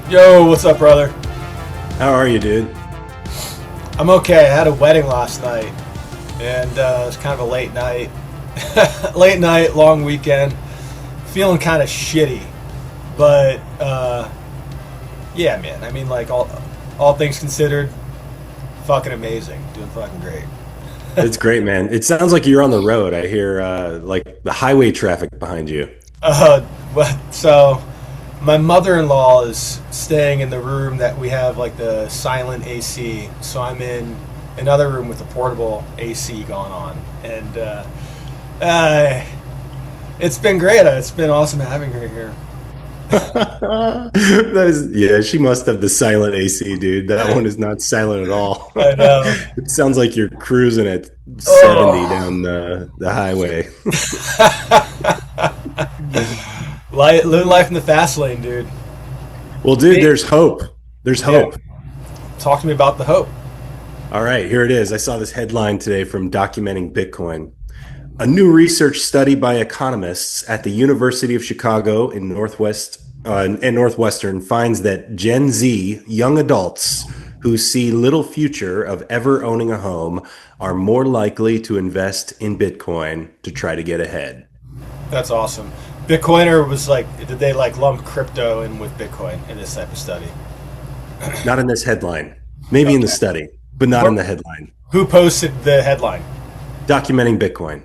Yo, what's up, brother? How are you, dude? I'm okay. I had a wedding last night, and it was kind of a late night. Late night, long weekend. Feeling kind of shitty, but yeah, man. I mean, like all things considered, fucking amazing. Doing fucking great. It's great, man. It sounds like you're on the road. I hear like the highway traffic behind you. So my mother-in-law is staying in the room that we have like the silent AC. So I'm in another room with the portable AC going on, and it's been great. It's been awesome having her here. That is, yeah, she must have the silent AC, dude. That one is not silent at all. I know. It sounds like you're cruising at 70 Oh, down the highway. living life in the fast lane, dude. Well, dude, Hey, there's hope. There's yeah, hope. talk to me about the hope. All right, here it is. I saw this headline today from Documenting Bitcoin. A new research study by economists at the University of Chicago in Northwestern finds that Gen Z young adults who see little future of ever owning a home are more likely to invest in Bitcoin to try to get ahead. That's awesome. Bitcoiner was like, did they like lump crypto in with Bitcoin in this type of study? Not in this headline, maybe in the Okay. study, but not in What, the headline. who posted the headline? Documenting Bitcoin.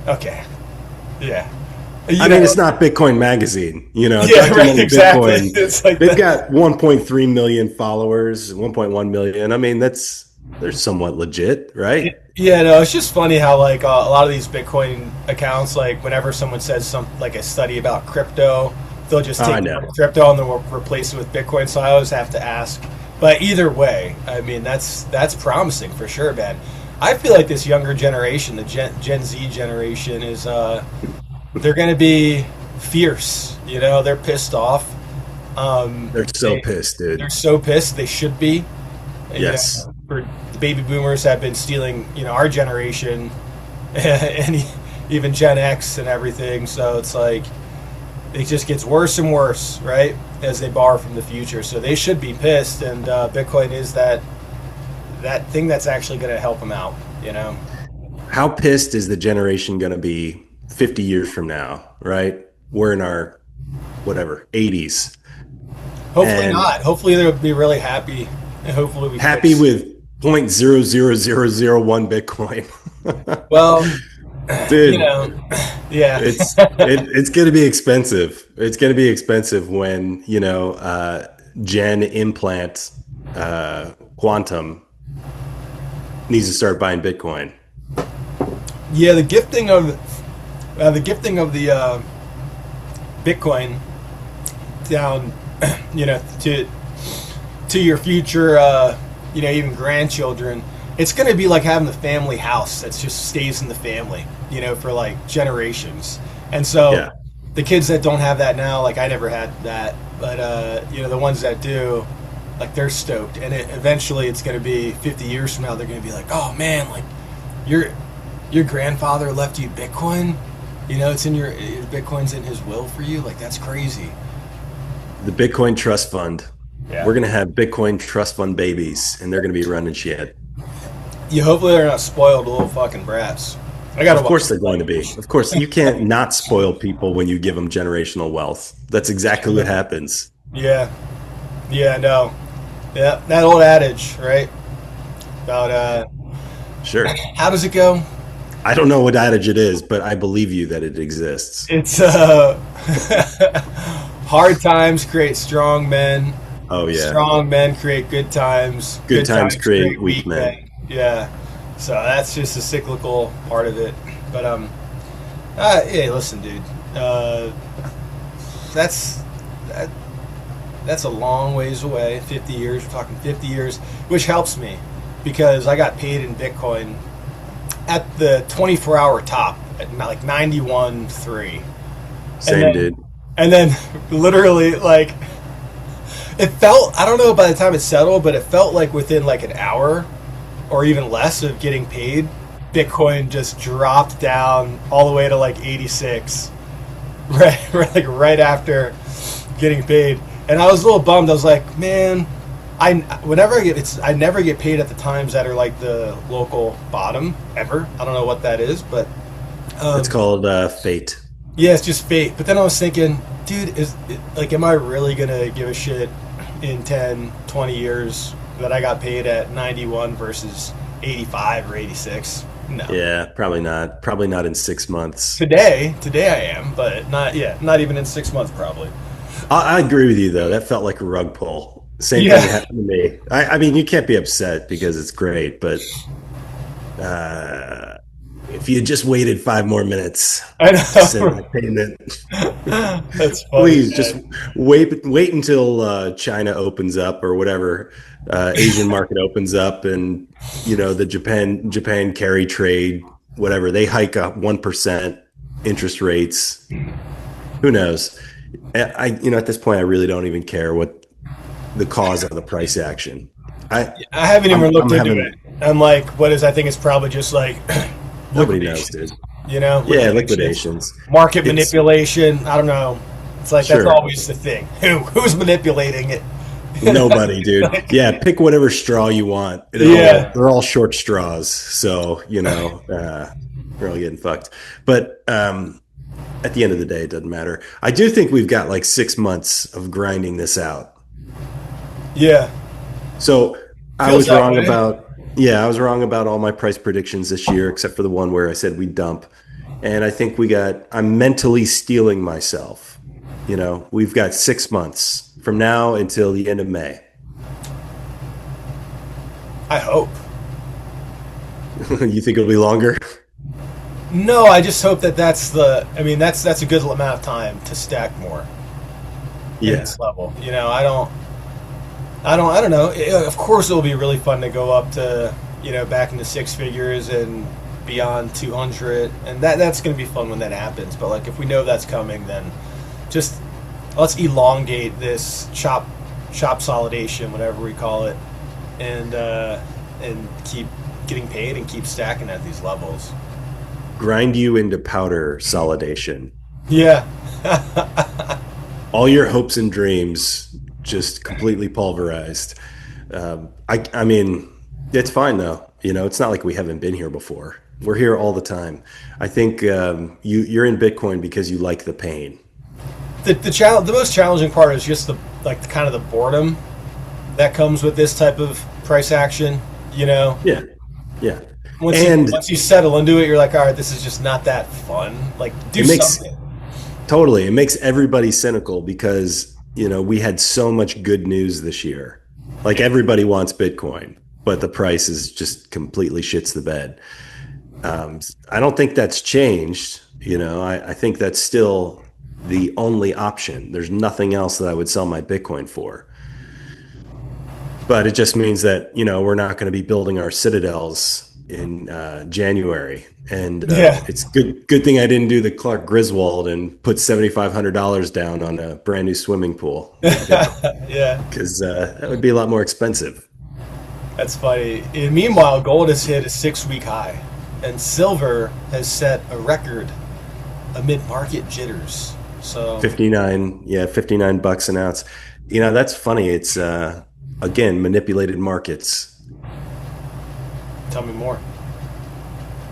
Okay. Yeah. I mean, it's not Bitcoin Magazine, Yeah, right, documenting exactly. Bitcoin. It's like They've that. got 1.3 million followers, 1.1 million. I mean, they're somewhat legit, right? Yeah, no, it's just funny how like a lot of these Bitcoin accounts, like whenever someone says some like a study about crypto, they'll just Oh, take I the word know. crypto and they'll replace it with Bitcoin. So I always have to ask. But either way, I mean that's promising for sure, man. I feel like this younger generation, the Gen Z generation, is they're going to be fierce. You know, they're pissed off. They're so They pissed, they're dude. so pissed. They should be. You Yes. know, for the baby boomers have been stealing, our generation, and even Gen X and everything. So it's like it just gets worse and worse, right? As they borrow from the future. So they should be pissed, and Bitcoin is that thing that's actually going to help them out. You know. How pissed is the generation going to be 50 years from now, right? We're in our, whatever, 80s Hopefully and not. Hopefully they'll be really happy, and hopefully we happy fix. with 0.00001 Bitcoin. Well, you Dude, know, yeah. it's going to be expensive. It's going to be expensive when, Gen Implant Quantum needs to start buying Bitcoin. Yeah, the gifting of the Bitcoin down, to your future, even grandchildren. It's going to be like having the family house that just stays in the family, for like generations. And so Yeah. the kids that don't have that now, like I never had that, but the ones that do, like they're stoked. And eventually, it's going to be 50 years from now. They're going to be like, oh man, like your your grandfather left you Bitcoin. It's in your Bitcoin's in his will for you. Like that's crazy. The Bitcoin Trust Fund. Yeah. We're going to have Bitcoin Trust Fund babies, and they're going to be running shit. You hopefully they're not spoiled little fucking brats. I gotta Of watch course the they're going to be. Of course, you can't not spoil people when you give them generational wealth. That's exactly what happens. Yeah, yeah, no, yeah, that old adage, right? About Sure. how does it go? I don't know what adage it is, but I believe you that it exists. It's hard times create strong men. Oh, yeah. Strong men create good times. Good Good times times create create weak weak men. men. Yeah. So that's just a cyclical part of it. But hey, listen, dude. That's that, that's a long ways away. 50 years. We're talking 50 years, which helps me because I got paid in Bitcoin at the 24-hour top at like 91.3, and Same, then dude. and then literally like it felt, I don't know by the time it settled, but it felt like within like an hour or even less of getting paid, Bitcoin just dropped down all the way to like 86, right, like right after getting paid. And I was a little bummed. I was like, man, I whenever I never get paid at the times that are like the local bottom ever. I don't know what that is, but It's um, called fate. yeah, it's just fate. But then I was thinking, dude, like, am I really gonna give a shit in 10, 20 years that I got paid at 91 versus 85 or 86? No. Yeah, probably not. Probably not in 6 months. Today I am, but not yeah, not even in 6 months probably. I agree with you though. That felt like a rug pull. Same thing Yeah, happened to me. I mean, you can't be upset because it's great, but uh, if you just waited 5 more minutes I to send know. that payment, That's funny, please just man. wait until China opens up or whatever Asian market opens up, and the Japan carry trade, whatever they hike up 1% interest rates. Who knows? At this point, I really don't even care what the cause of the price action. I I haven't even I'm looked into having it. I'm like, what is? I think it's probably just like nobody knows, liquidation. dude. Yeah, Liquidations, liquidations. market It's manipulation. I don't know. It's like that's sure always the thing. Who's manipulating it? nobody, dude. Like, Yeah, pick whatever straw you want. They're all yeah, they're all short straws, so you're all getting fucked. But at the end of the day, it doesn't matter. I do think we've got like 6 months of grinding this out. yeah. So I Feels was that wrong way. about yeah, I was wrong about all my price predictions this year, except for the one where I said we dump. And I think I'm mentally stealing myself. We've got 6 months from now until the end of May. I hope. You think it'll be longer? No, I just hope that that's the. I mean, that's a good amount of time to stack more in Yeah. this level. I don't know. Of course, it'll be really fun to go up to back into six figures and beyond 200, and that's going to be fun when that happens. But like, if we know that's coming, then just let's elongate this shop solidation, whatever we call it, and keep getting paid and keep stacking at these levels. Grind you into powder solidation. Yeah, All your hopes and dreams just completely pulverized. I mean, it's fine though. It's not like we haven't been here before. We're here all the time. I think you're in Bitcoin because you like the pain. the most challenging part is just the kind of the boredom that comes with this type of price action. You know, Yeah, yeah, once you and once you settle into it, you're like, all right, this is just not that fun. Like, do it makes something. totally it makes everybody cynical because we had so much good news this year. Like everybody wants Bitcoin, but the price is just completely shits the bed. I don't think that's changed. I think that's still the only option. There's nothing else that I would sell my Bitcoin for. But it just means that we're not going to be building our citadels in January, and Yeah, it's good thing I didn't do the Clark Griswold and put $7,500 down on a brand new swimming pool yeah, because that would be a lot more expensive. that's funny. And meanwhile, gold has hit a 6 week high, and silver has set a record amid market jitters. So 59, yeah, $59 an ounce. That's funny. It's again manipulated markets. tell me more.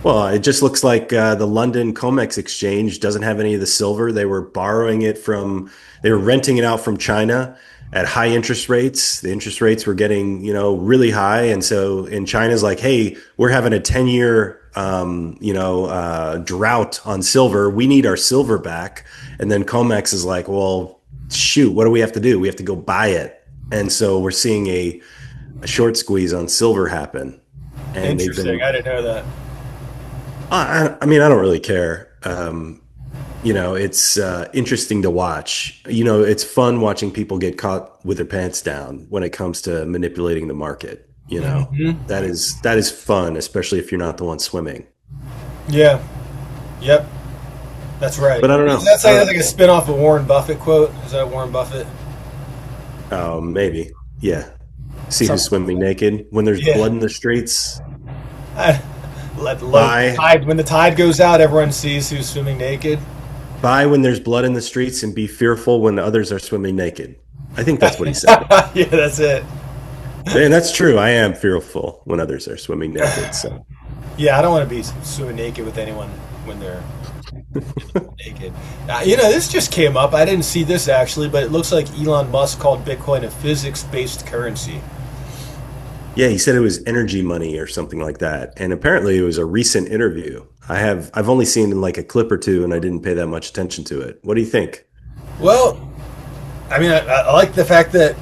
Well, it just looks like the London COMEX exchange doesn't have any of the silver. They were renting it out from China at high interest rates. The interest rates were getting, really high. And so in China's like, hey, we're having a 10-year, drought on silver. We need our silver back. And then COMEX is like, well, shoot, what do we have to do? We have to go buy it. And so we're seeing a short squeeze on silver happen. And they've Interesting. been I didn't know that. I mean, I don't really care. It's interesting to watch. It's fun watching people get caught with their pants down when it comes to manipulating the market. That is fun, especially if you're not the one swimming. Yeah. Yep. That's right. But I don't Is know. that I like don't. a spin off of Warren Buffett quote? Is that Warren Buffett? Maybe. Yeah. See who's Something swimming like that. naked when there's Yeah. blood in the streets. I, let the Buy, tide when the tide goes out, everyone sees who's swimming naked. buy when there's blood in the streets, and be fearful when others are swimming naked. I think that's what he said. Yeah, that's it. And that's true. I am fearful when others are swimming naked. So Yeah, I don't want to be swimming naked with anyone when they're naked. This just came up. I didn't see this actually, but it looks like Elon Musk called Bitcoin a physics-based currency. yeah, he said it was energy money or something like that. And apparently it was a recent interview. I've only seen like a clip or two and I didn't pay that much attention to it. What do you think? Well, I mean, I like the fact that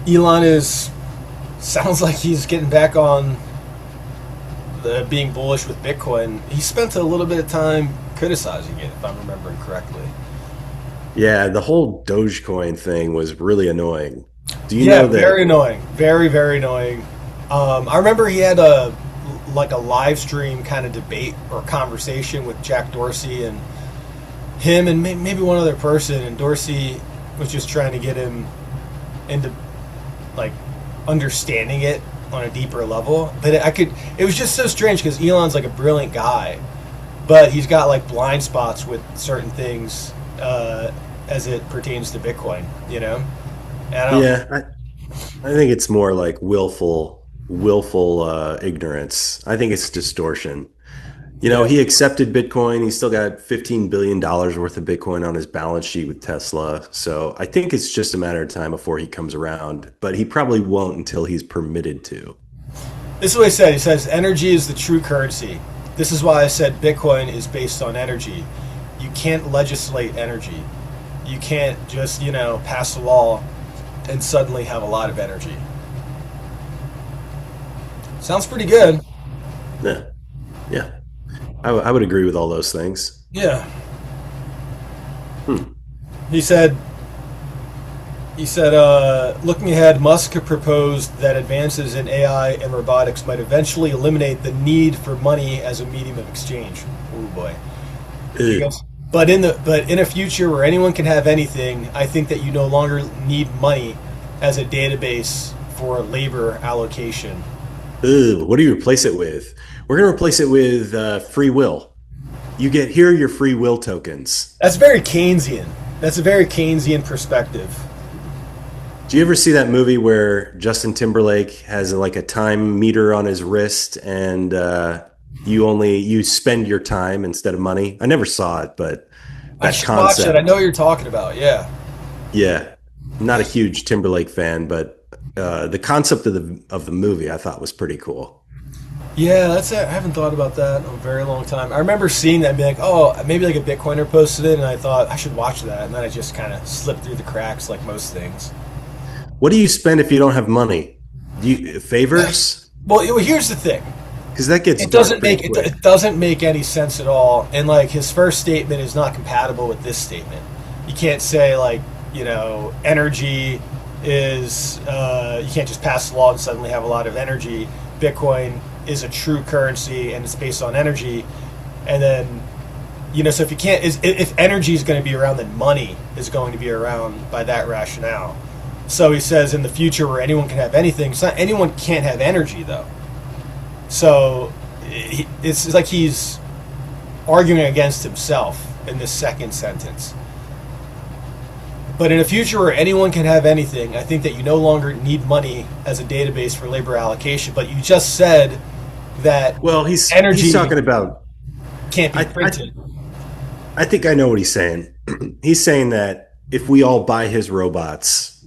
Elon is sounds like he's getting back on the being bullish with Bitcoin. He spent a little bit of time criticizing it, if I'm remembering correctly. Yeah, the whole Dogecoin thing was really annoying. Do you Yeah, know very that? annoying. Very, very annoying. I remember he had a live stream kind of debate or conversation with Jack Dorsey and him and maybe one other person, and Dorsey was just trying to get him into like understanding it on a deeper level. But it was just so strange because Elon's like a brilliant guy, but he's got like blind spots with certain things as it pertains to Bitcoin, And I don't, Yeah, I think it's more like willful ignorance. I think it's distortion. yeah. He accepted Bitcoin. He's still got $15 billion worth of Bitcoin on his balance sheet with Tesla. So I think it's just a matter of time before he comes around, but he probably won't until he's permitted to. This is what he said. He says, energy is the true currency. This is why I said Bitcoin is based on energy. You can't legislate energy. You can't just, pass a law and suddenly have a lot of energy. Sounds pretty good. Yeah. Yeah. I would agree with all those things. Yeah. Hmm. He said, looking ahead, Musk proposed that advances in AI and robotics might eventually eliminate the need for money as a medium of exchange. Oh boy. He Ugh. goes, but in a future where anyone can have anything, I think that you no longer need money as a database for labor allocation. Ugh. What do you replace it with? We're going to replace it with free will. Here are your free will tokens. That's very Keynesian. That's a very Keynesian perspective. Do you ever see that movie where Justin Timberlake has like a time meter on his wrist and you spend your time instead of money? I never saw it, but I that should watch it. I know concept, what you're talking about. Yeah. yeah, I'm not a huge Timberlake fan, but the concept of the movie I thought was pretty cool. Yeah, that's it. I haven't thought about that in a very long time. I remember seeing that and being like, oh, maybe like a Bitcoiner posted it, and I thought I should watch that. And then I just kind of slipped through the cracks like most things. What do you spend if you don't have money? Favors? Well, here's the thing. Because that gets It dark doesn't pretty make quick. it doesn't make any sense at all. And like his first statement is not compatible with this statement. You can't say like energy is you can't just pass a law and suddenly have a lot of energy. Bitcoin is a true currency and it's based on energy, and then so if energy is going to be around, then money is going to be around by that rationale. So he says in the future where anyone can have anything, it's not anyone can't have energy though. So it's like he's arguing against himself in this second sentence. But in a future where anyone can have anything, I think that you no longer need money as a database for labor allocation. But you just said that Well, he's energy talking about. can't be I, printed. I think I know what he's saying. He's saying that if we all buy his robots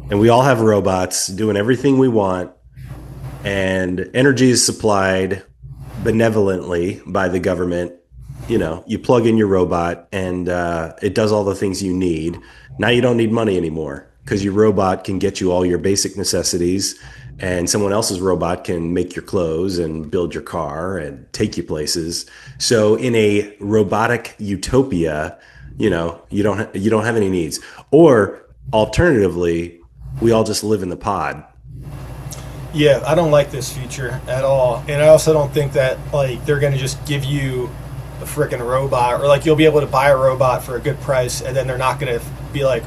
and we all have robots doing everything we want, and energy is supplied benevolently by the government, you plug in your robot and it does all the things you need. Now you don't need money anymore because your robot can get you all your basic necessities, and someone else's robot can make your clothes and build your car and take you places. So in a robotic utopia, you don't have any needs. Or alternatively, we all just live in the pod. Yeah, I don't like this future at all, and I also don't think that like they're going to just give you a freaking robot, or like you'll be able to buy a robot for a good price, and then they're not going to be like,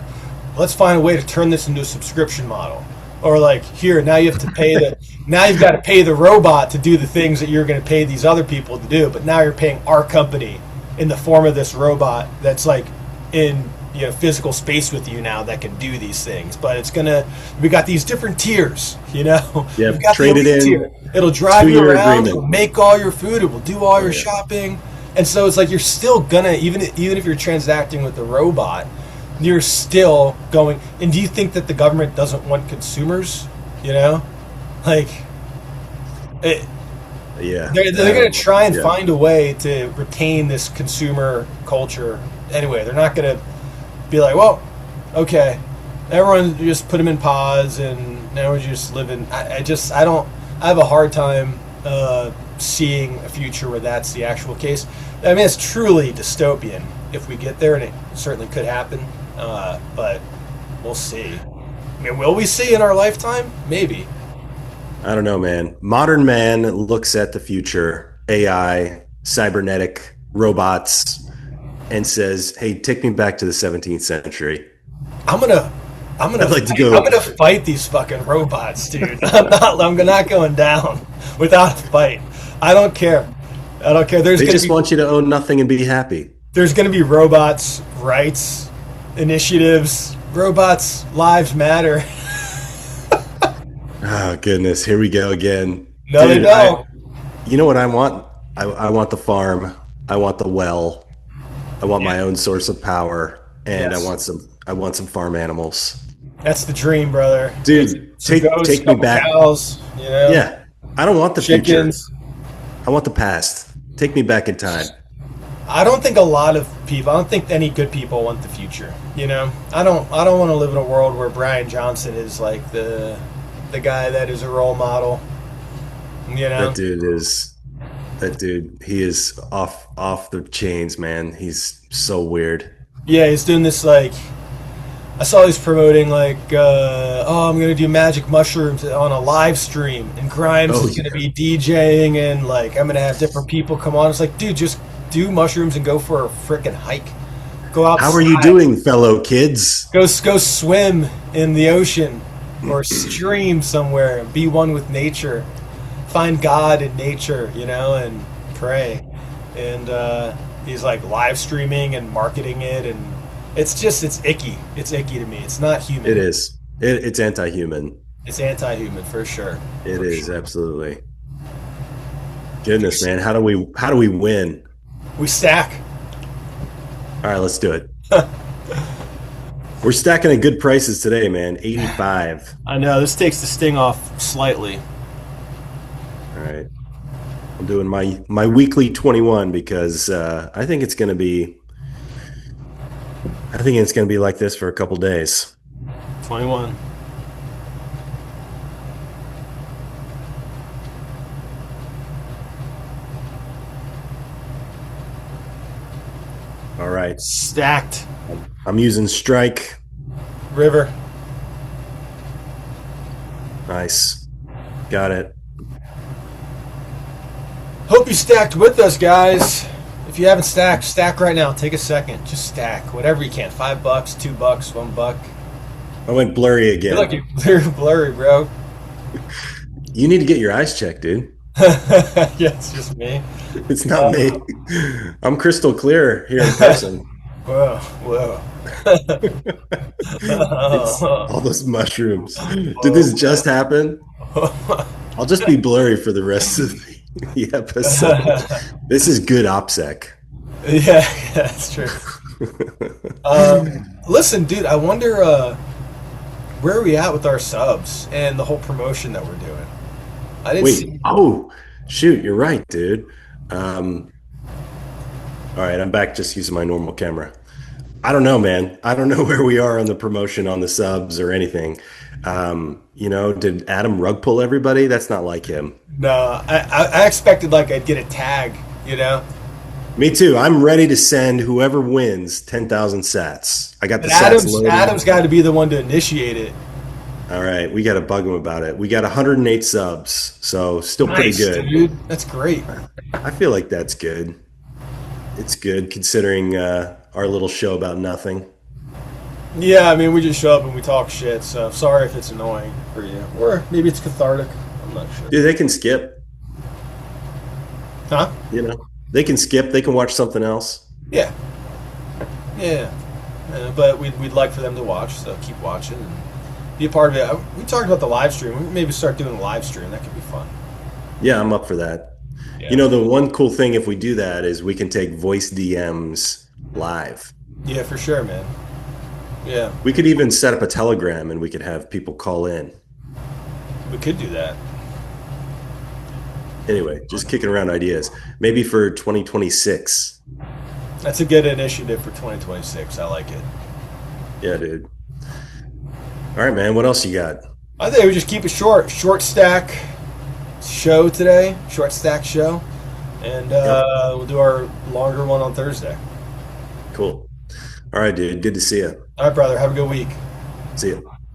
let's find a way to turn this into a subscription model, or like here now you have to pay the now you've got to pay the robot to do the things that you're going to pay these other people to do, but now you're paying our company in the form of this robot that's like in physical space with you now that can do these things. But we got these different tiers. We've Yep. got the Trade it elite in. tier. It'll drive you 2-year around. agreement. It'll make all your food. It will do all your yeah. shopping. And so it's like you're still gonna, even if you're transacting with a robot, you're still going. And do you think that the government doesn't want consumers? Like it. Yeah. They're going to try and Yeah. find a way to retain this consumer culture. Anyway, they're not going to be like, well, okay, everyone just put them in pods, and now we're just living. I have a hard time seeing a future where that's the actual case. I mean, it's truly dystopian if we get there, and it certainly could happen. But we'll see. I mean, will we see in our lifetime? Maybe. I don't know, man. Modern man looks at the future, AI, cybernetic robots, and says, "Hey, take me back to the 17th century." I'm gonna I'd like to go. I'm gonna fight these fucking robots, dude. I'm not going down without a fight. I don't care. They just want you to own nothing and be happy. There's gonna be robots rights initiatives. Robots lives matter. Oh goodness, here we go again. No, they don't. You know what I want? I want the farm. I want the well. I want my own source of power, and Yes. I want some farm animals. That's the dream, brother. Dude, Some goats, take me couple back. Cows, Yeah, I don't want the chickens. future. I want the past. Take me back in time. I don't think a lot of people. I don't think any good people want the future. I don't want to live in a world where Brian Johnson is like the guy that is a role model. That dude, he is off the chains, man. He's so weird. Yeah, he's doing this like. I saw he's promoting like, I'm gonna do magic mushrooms on a live stream, and Grimes is gonna be DJing, and like I'm gonna have different people come on. It's like, dude, just do mushrooms and go for a freaking hike. Go outside. How are you doing, fellow kids? Go swim in the ocean or stream somewhere and be one with nature. Find God in nature, and pray. And he's like live streaming and marketing it, and it's icky. It's icky to me. It's not human. It is. It's anti-human. It's anti-human for sure. It is absolutely. Goodness, man, how do we win? We stack. All right, let's do it. We're stacking at good prices today, man. 85. I know this takes the sting off slightly. All right, I'm doing my weekly 21 because I think it's going to be like this for a couple days. 21. All right, Stacked. I'm using strike. River. Nice, got it. Hope you stacked with us, guys. If you haven't stacked, stack right now. Take a second. Just stack. Whatever you can. $5, $2, $1. I went blurry again. You're blurry, bro. You need to get your eyes checked, dude. Yeah, it's just me. It's not me. I'm crystal clear here in person. Whoa. It's all those mushrooms. Did this just happen? I'll just be blurry for the rest of the episode. This is good OPSEC. Yeah, that's true. Listen, dude, I wonder where are we at with our subs and the whole promotion that we're doing? I didn't see. Oh, shoot, you're right, dude. All right, I'm back just using my normal camera. I don't know, man. I don't know where we are on the promotion on the subs or anything. Did Adam rug pull everybody? That's not like him. No, I expected like I'd get a tag, Me too. I'm ready to send whoever wins 10,000 sats. I got the sats loaded. Adam's got to be the one to initiate it. All right, we got to bug him about it. We got 108 subs, so still pretty good. Dude. That's great. I feel like that's good. It's good considering our little show about nothing. Yeah, I mean, we just show up and we talk shit, so sorry if it's annoying for you. Or maybe it's cathartic. I'm not sure. Dude, they can skip. Huh? They can skip. They can watch something else. Yeah. But we'd like for them to watch, so keep watching and be a part of it. We talked about the live stream. We maybe start doing a live stream. That could be fun. Yeah, I'm up for that. You Yeah. know, the one cool thing if we do that is we can take voice DMs live. Yeah, for sure, man. Yeah, We could even set up a Telegram and we could have people call in. we could do that. Anyway, just kicking around ideas. Maybe for 2026. That's a good initiative for 2026. I like it. Yeah, dude. All right, man. What else you got? I think we just keep it short. Short stack show today. Short stack show. And Yep. we'll do our longer one on Thursday. Cool. All right, dude. Good to see you. All right, brother. Have a good week. See you.